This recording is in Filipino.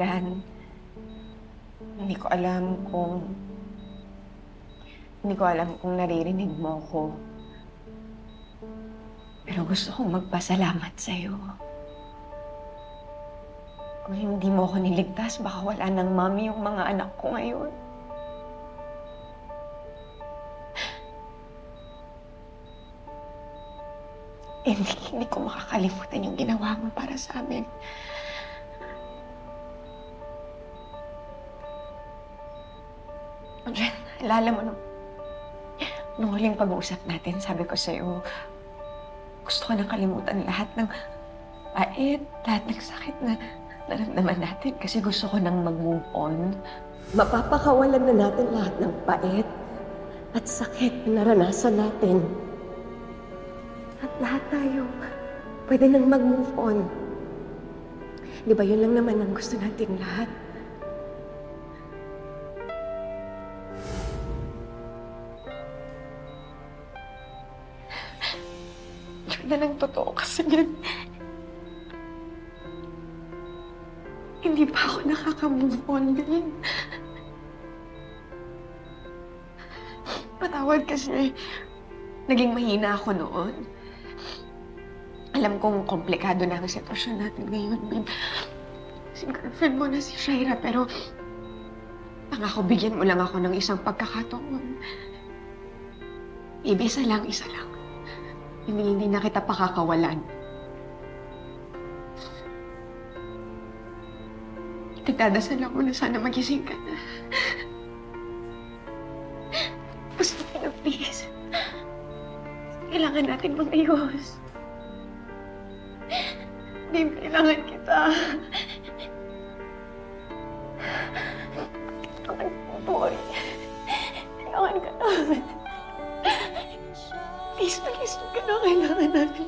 Dan, hindi ko alam kung naririnig mo ako. Pero gusto kong magpasalamat sa'yo. Kung hindi mo ako niligtas, baka wala ng mami yung mga anak ko ngayon. Hindi ko makakalimutan yung ginawa mo para sa amin. Jen, alala mo nung huling pag-uusap natin, sabi ko sa'yo, gusto ko nang kalimutan lahat ng pait, lahat ng sakit na naramdaman natin kasi gusto ko nang mag-move on. Mapapakawalan na natin lahat ng pait at sakit na naranasan natin. At lahat tayo pwede nang mag-move on. Di ba yun lang naman ang gusto natin lahat? Yun na lang totoo kasi yan. Hindi pa ako nakaka-move on din. Patawad kasi naging mahina ako noon. Alam kong komplikado na ang sitwasyon natin ngayon, babe. Si girlfriend mo na si Shaira, pero pangako bigyan mo lang ako ng isang pagkakataon. Babe, isa lang. Hindi na kita pakakawalan. Nagdadasal ako na sana magising ka na. Gusto ko na, please. Kailangan natin mag-ayos. Babe, kailangan kita. Kailangan ko, boy. Kailangan ka namin. Please, huwag ka na. Kailangan natin